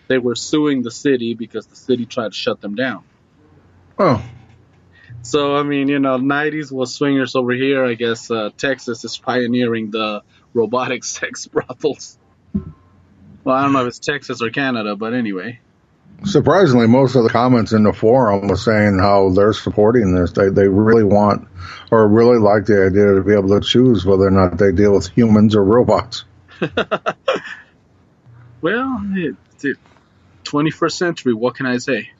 They were suing the city because the city tried to shut them down. Oh, So I mean, 90s was swingers over here. I guess Texas is pioneering the robotic sex brothels. Well, I don't know if it's Texas or Canada, but anyway. surprisingly, most of the comments in the forum was saying how they're supporting this. They really want or really like the idea to be able to choose whether or not they deal with humans or robots. Well, it's 21st century. What can I say?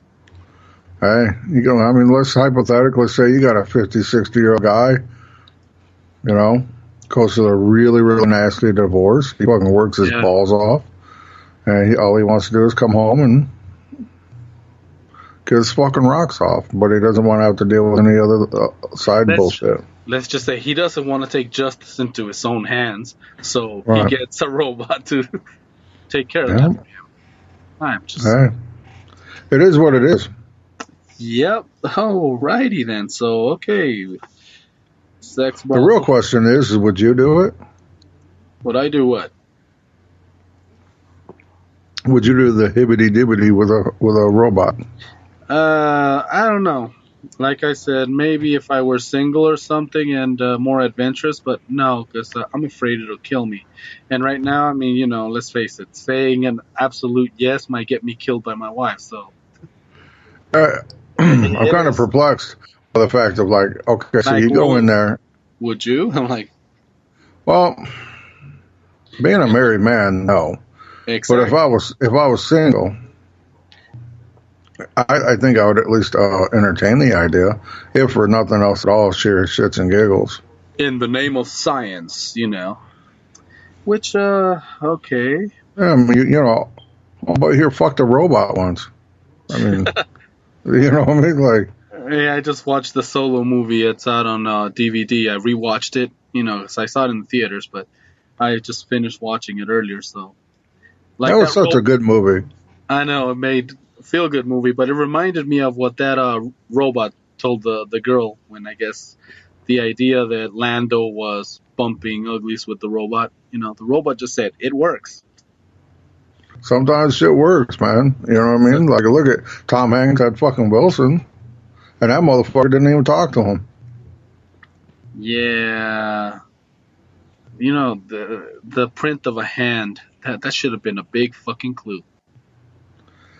Hey, I mean, let's hypothetically say you got a 50, 60-year-old guy, goes through a really, really nasty divorce. He fucking works his Yeah, balls off. And all he wants to do is come home and get his fucking rocks off. But he doesn't want to have to deal with any other side let's bullshit. let's just say he doesn't want to take justice into his own hands, so he Right. gets a robot to take care of Yeah. that for him. I'm just. Hey, it is what it is. Yep. Alrighty then. So okay, sex The real brothel. question is would you do it? Would I do what? Would you do the hibbity dibbity with a robot? I don't know. Like I said, maybe if I were single or something and more adventurous, but no, because I'm afraid it'll kill me. And right now, I mean, let's face it, saying an absolute yes might get me killed by my wife. So Uh, it, I'm it kind of is perplexed by the fact of like, okay, so like, you go in well, there. would you? I'm like, Well, being a married man, no. But if exactly. I was single, I think I would at least entertain the idea, if for nothing else at all, share shits and giggles. In the name of science. Which, okay. Yeah, I mean, but here, fucked a robot once. I mean, you know what I mean? Like, Yeah, I just watched the Solo movie. It's out on DVD. I rewatched it, 'cause I saw it in the theaters, but I just finished watching it earlier. So, that like was that such a good movie. I know it made a feel good movie, but it reminded me of what that robot told the girl when I guess the idea that Lando was bumping uglies with the robot. The robot just said it works. Sometimes shit works, man. You know what I So, mean? Like, look at Tom Hanks had fucking Wilson, and that motherfucker didn't even talk to him. yeah, the print of a hand that should have been a big fucking clue.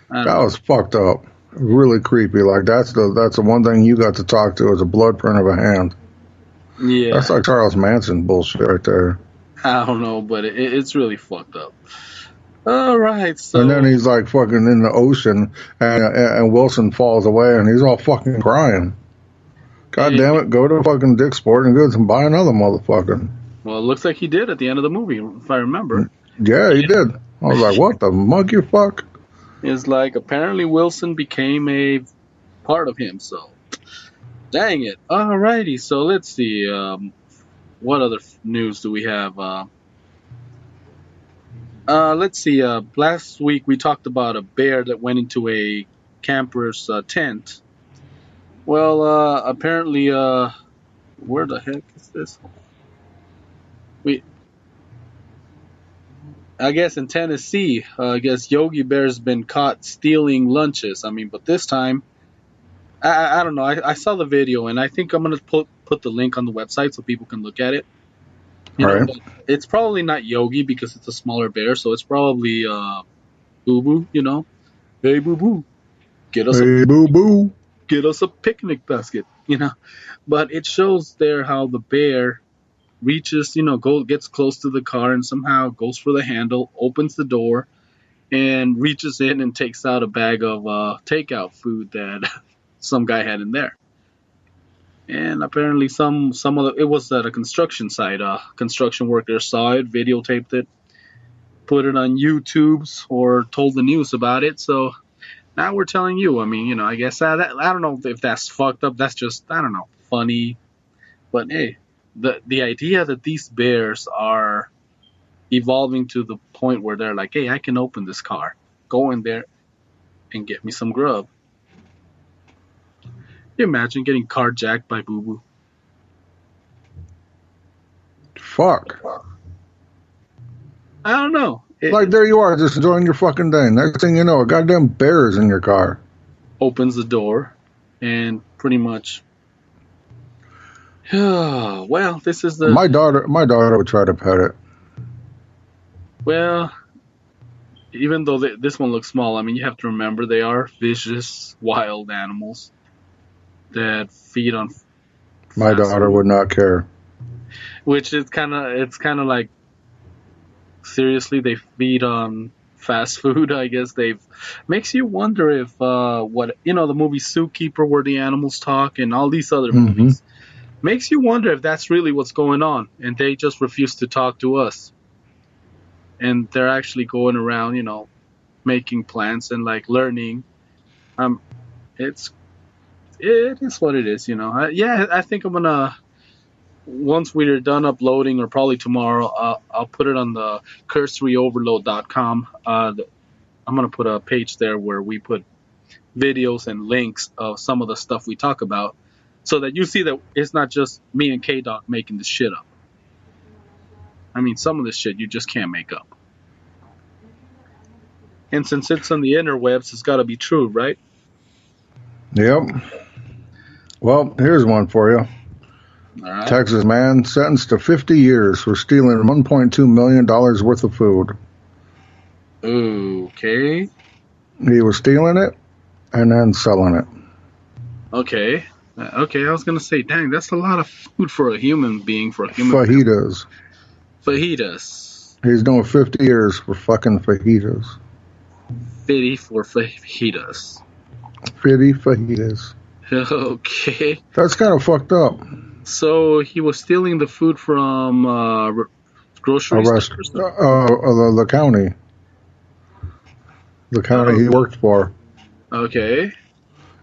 I That don't know. was fucked up. Really creepy. Like, that's the one thing you got to talk to is a blood print of a hand. That's Yeah, like Charles Manson bullshit right there. I don't know, but it's really fucked up. All right, And then so he's like fucking in the ocean, and Wilson falls away, and he's all fucking crying. God it, damn it, go to fucking Dick's Sporting Goods and buy another motherfucker. well, it looks like he did at the end of the movie, if I remember. Yeah, he did. I was like, what the monkey fuck? Is like apparently Wilson became a part of him. So dang it. Alrighty, so let's see. What other news do we have? Let's see. Last week we talked about a bear that went into a camper's tent. Well, apparently, where the heck is this? We, I guess in Tennessee, I guess Yogi Bear's been caught stealing lunches. I mean, but this time I don't know. I saw the video, and I think I'm gonna put the link on the website so people can look at it. Right? But it's probably not Yogi because it's a smaller bear, so it's probably Boo Boo. Hey Boo Boo, get us a Hey, boo boo. get us a picnic basket. But it shows there how the bear reaches, gets close to the car and somehow goes for the handle, opens the door, and reaches in and takes out a bag of takeout food that some guy had in there. And apparently, some of it was at a construction site. Construction workers saw it, videotaped it, put it on YouTube's, or told the news about it. So now we're telling you. I mean, I guess I don't know if that's fucked up. That's just I don't know, funny. But hey, the idea that these bears are evolving to the point where they're like, hey, I can open this car, go in there and get me some grub. Can you imagine getting carjacked by Boo Boo? Fuck. I don't know. Like, there you are, just enjoying your fucking day. Next thing you know, a goddamn bear is in your car. Opens the door and pretty much. Well, this is the. My daughter would try to pet it. Well, even though this one looks small, I mean, you have to remember they are vicious, wild animals that feed on. My daughter would not care. Which is it's kind of like, seriously, they feed on fast food. I guess makes you wonder if what the movie Zookeeper, where the animals talk, and all these other movies, makes you wonder if that's really what's going on, and they just refuse to talk to us, and they're actually going around, making plans and like learning. It is what it is, I think I'm gonna. Once we're done uploading, or probably tomorrow, I'll put it on the cursoryoverload.com. I'm going to put a page there where we put videos and links of some of the stuff we talk about, so that you see that it's not just me and K-Dog making this shit up. I mean, some of this shit you just can't make up. And since it's on the interwebs, it's got to be true, right? Yep. Well, here's one for you. Right. Texas man sentenced to 50 years for stealing $1.2 million worth of food. Okay. He was stealing it and then selling it. Okay. I was going to say, dang, that's a lot of food for a human being, for a human fajitas. Fajitas. He's doing 50 years for fucking fajitas. 50 for fajitas. 50 fajitas. Okay. That's kind of fucked up. So he was stealing the food from grocery stores? The county. The county he worked for. Okay.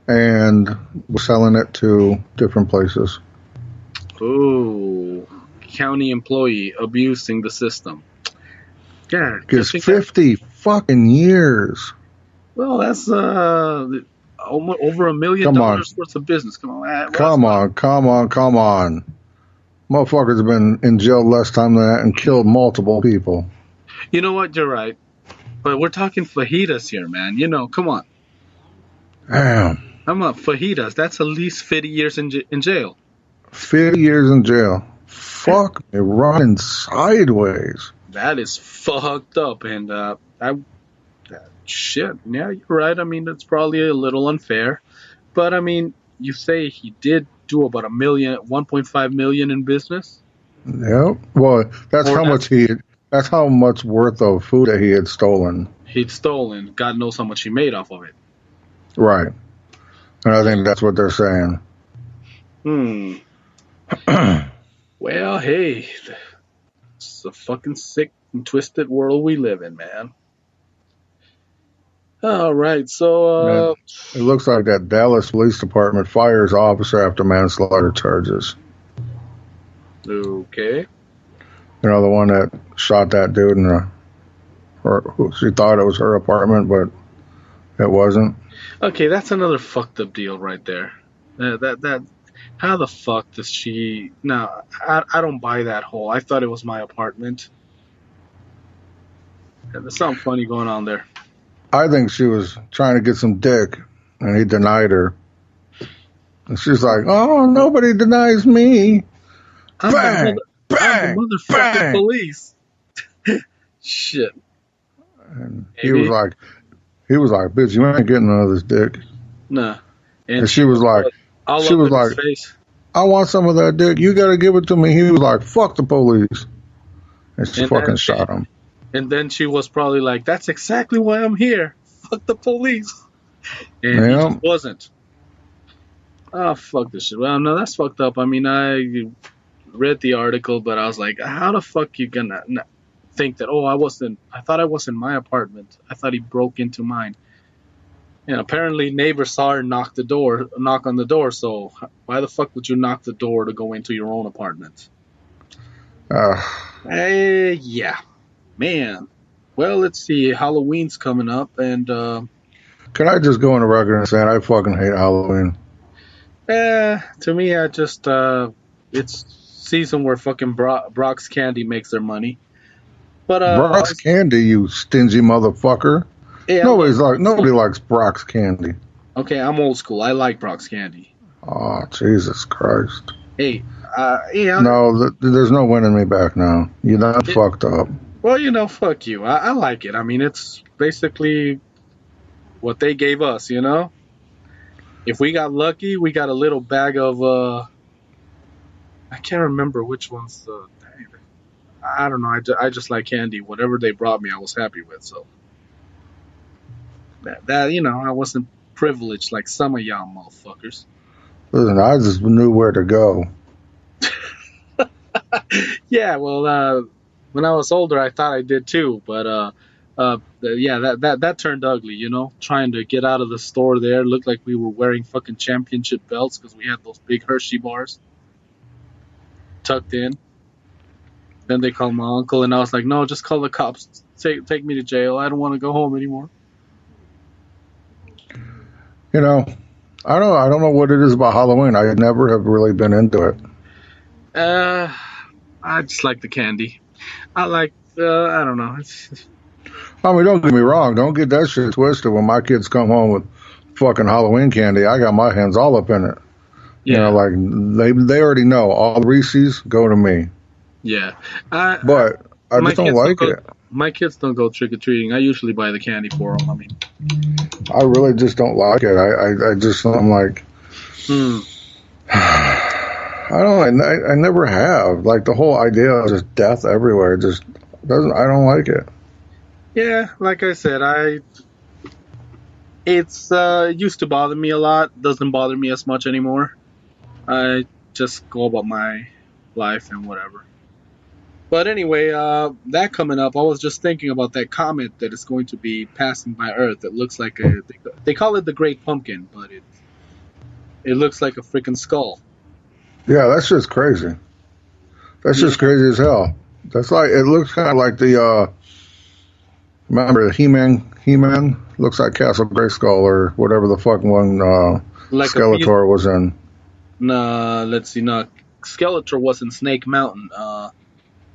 And was selling it to different places. Ooh. County employee abusing the system. Yeah. Gets 50 fucking years. Well, that's over $1 million worth of business. Come on. Come on. Motherfuckers have been in jail less time than that and killed multiple people. You know what? You're right. But we're talking fajitas here, man. Come on. Damn. I'm up. Fajitas. That's at least 50 years in jail. 50 years in jail. Fuck me, running sideways. That is fucked up. And shit. Yeah, you're right. I mean, it's probably a little unfair. But, I mean, you say he did do about $1.5 million in business? Yep. Well, that's how much worth of food that he had stolen. He'd stolen. God knows how much he made off of it. Right. And I think that's what they're saying. Well, hey, it's a fucking sick and twisted world we live in, man. All right, so it looks like that Dallas Police Department fires officer after manslaughter charges. Okay. The one that shot that dude she thought it was her apartment, but it wasn't. Okay, that's another fucked up deal right there. How the fuck does she? No, I don't buy that whole. I thought it was my apartment. Yeah, there's something funny going on there. I think she was trying to get some dick, and he denied her. And she's like, "Oh, nobody denies me." Bang, bang, I'm the motherfucking bang. Police. Shit. And he was like, "Bitch, you ain't getting none of this dick." Nah. And she was like, "I want some of that dick. You got to give it to me." He was like, "Fuck the police," and she fucking shot him. And then she was probably like, "That's exactly why I'm here. Fuck the police." And he just wasn't. Oh, fuck this shit. Well, no, that's fucked up. I mean, I read the article, but I was like, how the fuck you gonna think that, I thought I was in my apartment. I thought he broke into mine. And apparently neighbors saw her knock on the door, so why the fuck would you knock the door to go into your own apartment? Yeah. Man. Well, let's see. Halloween's coming up, and can I just go on the record and say I fucking hate Halloween? To me, I just it's season where fucking Brock's Candy makes their money. But Brock's candy, you stingy motherfucker. hey, Nobody likes Brock's candy. okay, I'm old school. I like Brock's candy. Oh, Jesus Christ. Hey, yeah. No, there's no winning me back now. You done fucked up. Well, fuck you. I like it. I mean, it's basically what they gave us, If we got lucky, we got a little bag of, I can't remember which one's the, I don't know. I just like candy. Whatever they brought me, I was happy with. So, I wasn't privileged like some of y'all motherfuckers. Listen, I just knew where to go. Yeah, well, when I was older, I thought I did too, but yeah, that turned ugly. Trying to get out of the store there looked like we were wearing fucking championship belts because we had those big Hershey bars tucked in. Then they called my uncle, and I was like, "No, just call the cops. Take me to jail. I don't want to go home anymore." I don't know what it is about Halloween. I never have really been into it. I just like the candy. I like. I don't know. I mean, don't get me wrong. Don't get that shit twisted. When my kids come home with fucking Halloween candy, I got my hands all up in it. Yeah. Like they already know all the Reese's go to me. Yeah. But I just don't like it. My kids don't go trick or treating. I usually buy the candy for them. I mean, I really just don't like it. I'm like, I never have. Like the whole idea of just death everywhere just doesn't. I don't like it. Yeah, like I said, it used to bother me a lot. Doesn't bother me as much anymore. I just go about my life and whatever. But anyway, that coming up, I was just thinking about that comet that is going to be passing by Earth. It looks like they call it the Great Pumpkin, but it looks like a freaking skull. Yeah, that's just crazy. That's just crazy as hell. That's like, it looks kind of like the, remember the He-Man looks like Castle Grayskull or whatever the fuck one, like Skeletor was in. No, let's see, no, Skeletor was in Snake Mountain.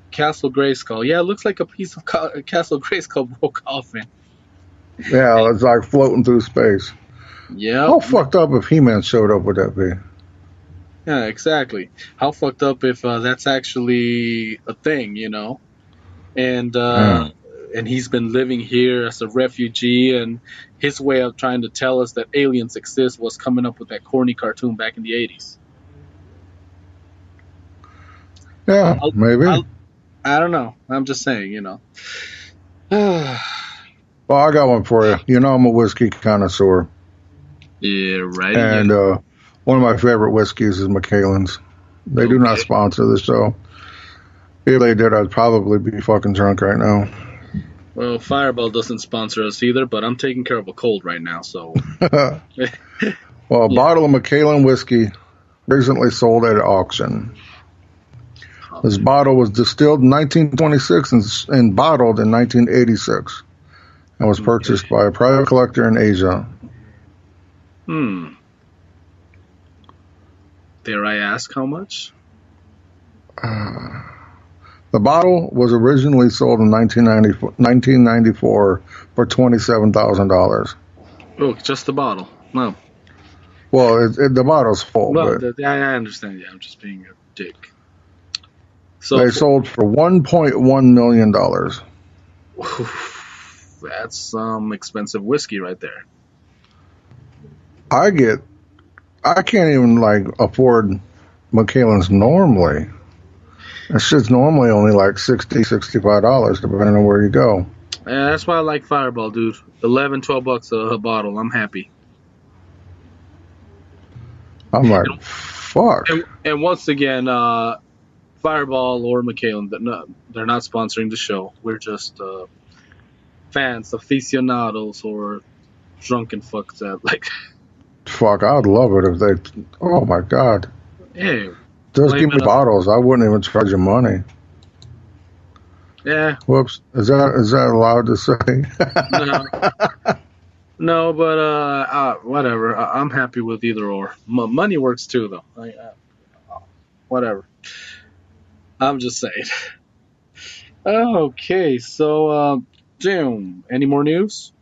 Castle Grayskull. Yeah, it looks like a piece of Castle Grayskull broke off in. Yeah, it's like floating through space. Yeah. How fucked up if He-Man showed up would that be? Yeah, exactly. How fucked up if that's actually a thing, And he's been living here as a refugee, and his way of trying to tell us that aliens exist was coming up with that corny cartoon back in the 80s. Yeah, maybe. I don't know. I'm just saying, Well, I got one for you. I'm a whiskey connoisseur. Yeah, right. And one of my favorite whiskeys is Macallan's. They do not sponsor the show. If they did, I'd probably be fucking drunk right now. Well, Fireball doesn't sponsor us either, but I'm taking care of a cold right now, so. Well, a bottle of Macallan whiskey recently sold at an auction. This bottle was distilled in 1926 and bottled in 1986 and was purchased by a private collector in Asia. Dare I ask how much? The bottle was originally sold in 1994 for $27,000. Oh, just the bottle. No. Well, the bottle's full. Well, I understand. Yeah, I'm just being a dick. So they sold for $1.1 million. That's some expensive whiskey right there. I can't even afford Macallan's normally. That shit's normally only like $60, $65, depending on where you go. Yeah, that's why I like Fireball, dude. $11-12 a bottle. I'm happy. I'm like, fuck. And once again, Fireball or Macallan, they're not sponsoring the show. We're just fans, aficionados, or drunken fucks that like. Fuck, I'd love it if they. Oh my god. Hey. Just give me bottles. I wouldn't even charge you money. Yeah. Whoops. Is that allowed to say? No, but whatever. I'm happy with either or. Money works too, though. Whatever. I'm just saying. Okay, so Jim, any more news?